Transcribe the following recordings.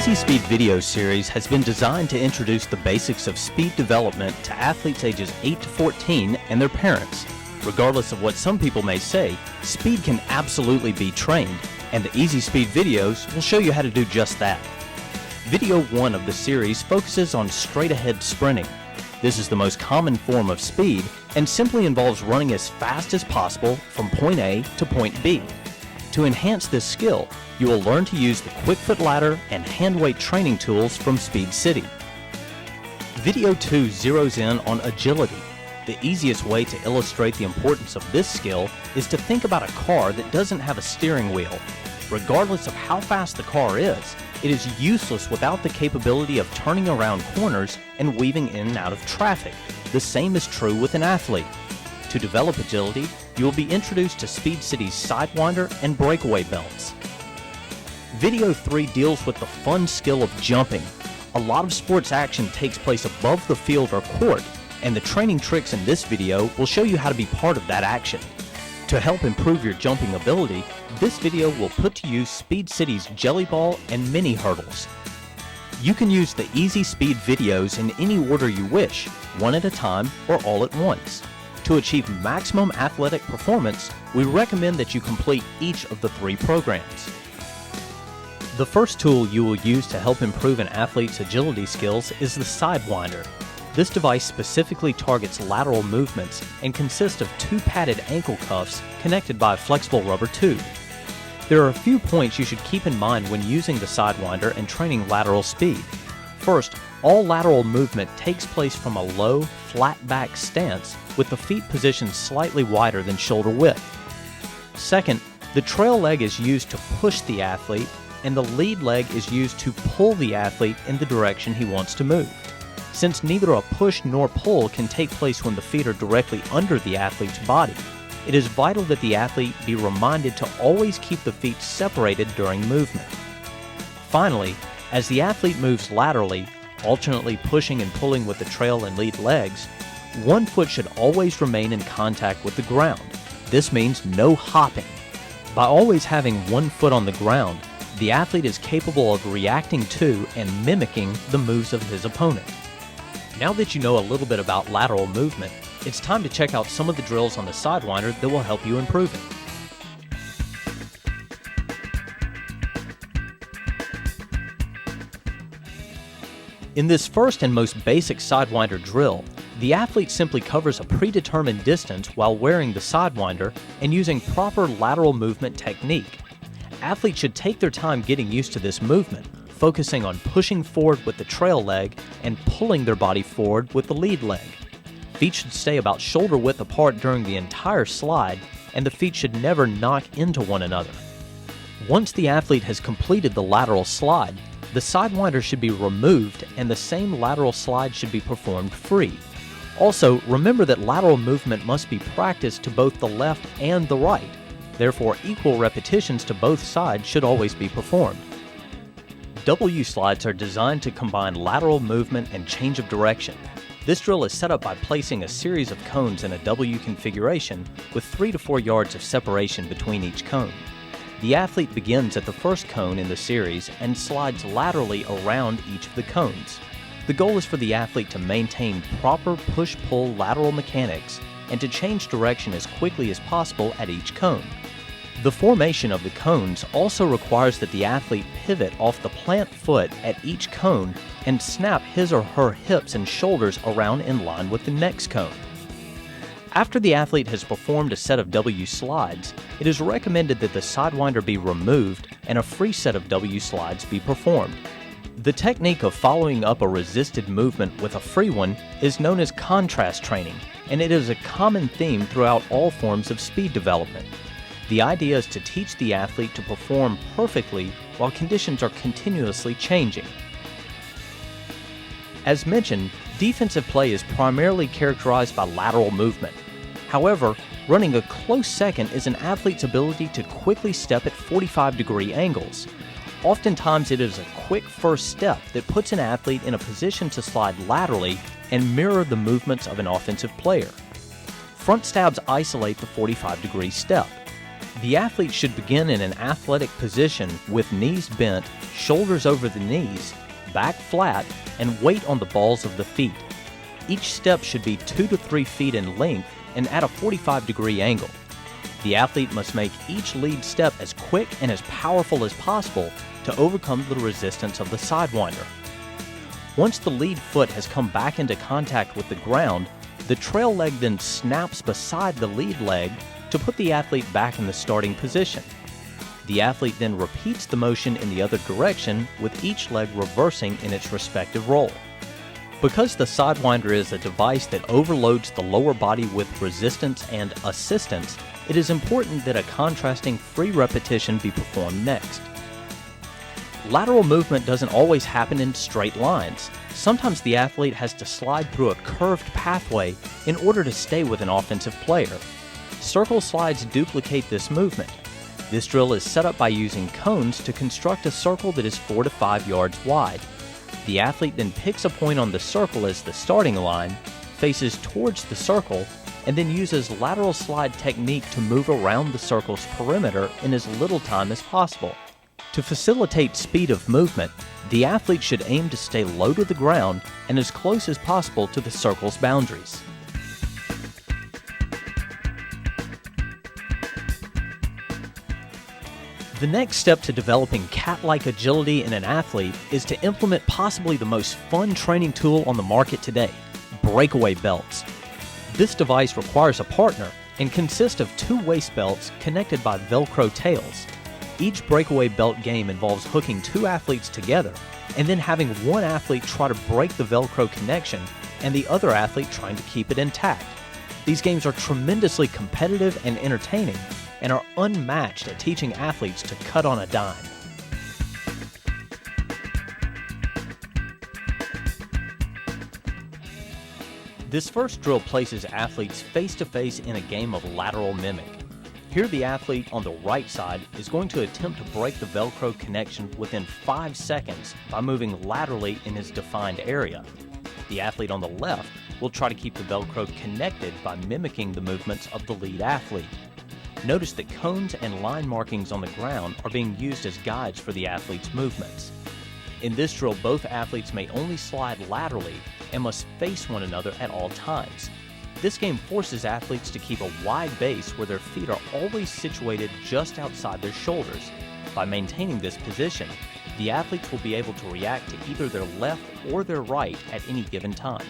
Easy Speed video series has been designed to introduce the basics of speed development to athletes ages 8 to 14 and their parents. Regardless of what some people may say, speed can absolutely be trained, and the Easy Speed videos will show you how to do just that. Video 1 of the series focuses on straight-ahead sprinting. This is the most common form of speed and simply involves running as fast as possible from point A to point B. To enhance this skill, you will learn to use the Quickfoot ladder and hand weight training tools from Speed City. Video 2 zeroes in on agility. The easiest way to illustrate the importance of this skill is to think about a car that doesn't have a steering wheel. Regardless of how fast the car is, it is useless without the capability of turning around corners and weaving in and out of traffic. The same is true with an athlete. To develop agility, you will be introduced to Speed City's Sidewinder and breakaway belts. Video 3 deals with the fun skill of jumping. A lot of sports action takes place above the field or court, and the training tricks in this video will show you how to be part of that action. To help improve your jumping ability, this video will put to use Speed City's Jelly Ball and Mini Hurdles. You can use the Easy Speed videos in any order you wish, one at a time or all at once. To achieve maximum athletic performance, we recommend that you complete each of the 3 programs. The first tool you will use to help improve an athlete's agility skills is the Sidewinder. This device specifically targets lateral movements and consists of 2 padded ankle cuffs connected by a flexible rubber tube. There are a few points you should keep in mind when using the Sidewinder and training lateral speed. First, all lateral movement takes place from a low, flat back stance with the feet positioned slightly wider than shoulder width. Second, the trail leg is used to push the athlete, and the lead leg is used to pull the athlete in the direction he wants to move. Since neither a push nor pull can take place when the feet are directly under the athlete's body, it is vital that the athlete be reminded to always keep the feet separated during movement. Finally, as the athlete moves laterally, alternately pushing and pulling with the trail and lead legs, one foot should always remain in contact with the ground. This means no hopping. By always having one foot on the ground, the athlete is capable of reacting to and mimicking the moves of his opponent. Now that you know a little bit about lateral movement, it's time to check out some of the drills on the Sidewinder that will help you improve it. In this first and most basic Sidewinder drill, the athlete simply covers a predetermined distance while wearing the Sidewinder and using proper lateral movement technique. Athletes should take their time getting used to this movement, focusing on pushing forward with the trail leg and pulling their body forward with the lead leg. Feet should stay about shoulder width apart during the entire slide, and the feet should never knock into one another. Once the athlete has completed the lateral slide, the Sidewinder should be removed and the same lateral slide should be performed free. Also, remember that lateral movement must be practiced to both the left and the right. Therefore, equal repetitions to both sides should always be performed. W slides are designed to combine lateral movement and change of direction. This drill is set up by placing a series of cones in a W configuration with 3 to 4 yards of separation between each cone. The athlete begins at the first cone in the series and slides laterally around each of the cones. The goal is for the athlete to maintain proper push-pull lateral mechanics and to change direction as quickly as possible at each cone. The formation of the cones also requires that the athlete pivot off the plant foot at each cone and snap his or her hips and shoulders around in line with the next cone. After the athlete has performed a set of W slides, it is recommended that the Sidewinder be removed and a free set of W slides be performed. The technique of following up a resisted movement with a free one is known as contrast training, and it is a common theme throughout all forms of speed development. The idea is to teach the athlete to perform perfectly while conditions are continuously changing. As mentioned, defensive play is primarily characterized by lateral movement. However, running a close second is an athlete's ability to quickly step at 45-degree angles. Oftentimes it is a quick first step that puts an athlete in a position to slide laterally and mirror the movements of an offensive player. Front stabs isolate the 45-degree step. The athlete should begin in an athletic position with knees bent, shoulders over the knees, back flat, and weight on the balls of the feet. Each step should be 2 to 3 feet in length and at a 45-degree angle. The athlete must make each lead step as quick and as powerful as possible to overcome the resistance of the sidewinder. Once the lead foot has come back into contact with the ground, the trail leg then snaps beside the lead leg to put the athlete back in the starting position. The athlete then repeats the motion in the other direction, with each leg reversing in its respective role. Because the sidewinder is a device that overloads the lower body with resistance and assistance, it is important that a contrasting free repetition be performed next. Lateral movement doesn't always happen in straight lines. Sometimes the athlete has to slide through a curved pathway in order to stay with an offensive player. Circle slides duplicate this movement. This drill is set up by using cones to construct a circle that is 4 to 5 yards wide. The athlete then picks a point on the circle as the starting line, faces towards the circle, and then uses lateral slide technique to move around the circle's perimeter in as little time as possible. To facilitate speed of movement, the athlete should aim to stay low to the ground and as close as possible to the circle's boundaries. The next step to developing cat-like agility in an athlete is to implement possibly the most fun training tool on the market today, breakaway belts. This device requires a partner and consists of 2 waist belts connected by Velcro tails. Each breakaway belt game involves hooking 2 athletes together and then having one athlete try to break the Velcro connection and the other athlete trying to keep it intact. These games are tremendously competitive and entertaining and are unmatched at teaching athletes to cut on a dime. This first drill places athletes face-to-face in a game of lateral mimic. Here the athlete on the right side is going to attempt to break the Velcro connection within 5 seconds by moving laterally in his defined area. The athlete on the left will try to keep the Velcro connected by mimicking the movements of the lead athlete. Notice that cones and line markings on the ground are being used as guides for the athlete's movements. In this drill, both athletes may only slide laterally and must face one another at all times. This game forces athletes to keep a wide base where their feet are always situated just outside their shoulders. By maintaining this position, the athletes will be able to react to either their left or their right at any given time.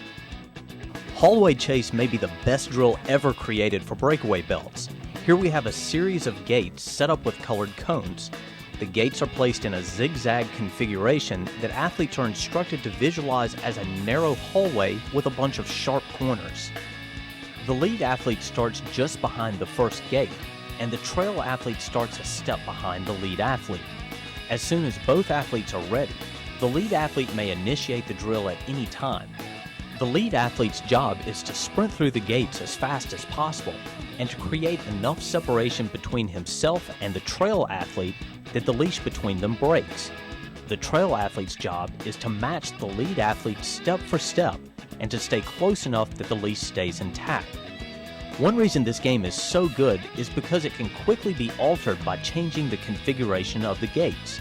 Haulaway chase may be the best drill ever created for breakaway belts. Here we have a series of gates set up with colored cones. The gates are placed in a zigzag configuration that athletes are instructed to visualize as a narrow hallway with a bunch of sharp corners. The lead athlete starts just behind the first gate, and the trail athlete starts a step behind the lead athlete. As soon as both athletes are ready, the lead athlete may initiate the drill at any time. The lead athlete's job is to sprint through the gates as fast as possible and to create enough separation between himself and the trail athlete that the leash between them breaks. The trail athlete's job is to match the lead athlete step for step and to stay close enough that the leash stays intact. One reason this game is so good is because it can quickly be altered by changing the configuration of the gates.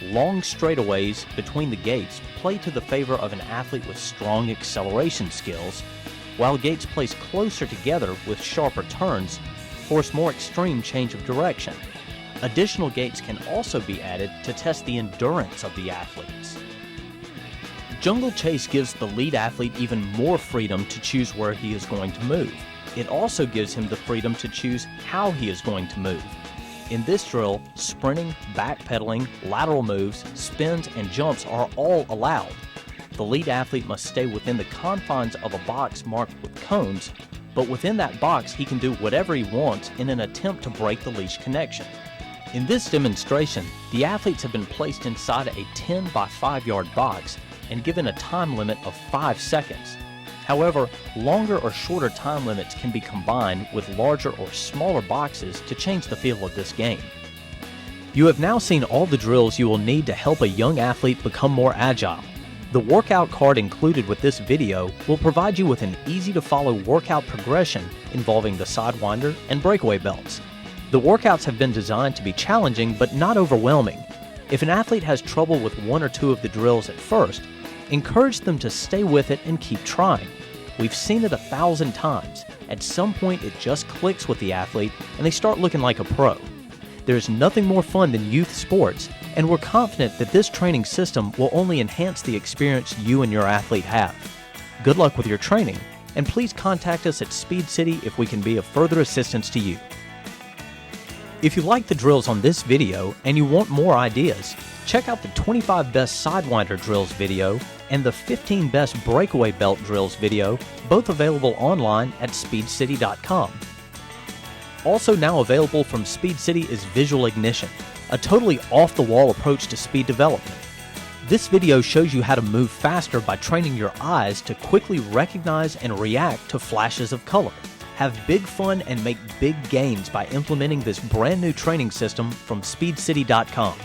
Long straightaways between the gates play to the favor of an athlete with strong acceleration skills, while gates placed closer together with sharper turns force more extreme change of direction. Additional gates can also be added to test the endurance of the athletes. Jungle Chase gives the lead athlete even more freedom to choose where he is going to move. It also gives him the freedom to choose how he is going to move. In this drill, sprinting, backpedaling, lateral moves, spins, and jumps are all allowed. The lead athlete must stay within the confines of a box marked with cones, but within that box he can do whatever he wants in an attempt to break the leash connection. In this demonstration, the athletes have been placed inside a 10 by 5 yard box and given a time limit of 5 seconds. However, longer or shorter time limits can be combined with larger or smaller boxes to change the feel of this game. You have now seen all the drills you will need to help a young athlete become more agile. The workout card included with this video will provide you with an easy-to-follow workout progression involving the Sidewinder and breakaway belts. The workouts have been designed to be challenging but not overwhelming. If an athlete has trouble with one or two of the drills at first, encourage them to stay with it and keep trying. We've seen it 1,000 times. At some point, it just clicks with the athlete and they start looking like a pro. There's nothing more fun than youth sports, and we're confident that this training system will only enhance the experience you and your athlete have. Good luck with your training, and please contact us at Speed City if we can be of further assistance to you. If you like the drills on this video and you want more ideas, check out the 25 best Sidewinder drills video and the 15 best breakaway belt drills video, both available online at speedcity.com. Also now available from Speed City is Visual Ignition, a totally off-the-wall approach to speed development. This video shows you how to move faster by training your eyes to quickly recognize and react to flashes of color. Have big fun and make big gains by implementing this brand new training system from speedcity.com.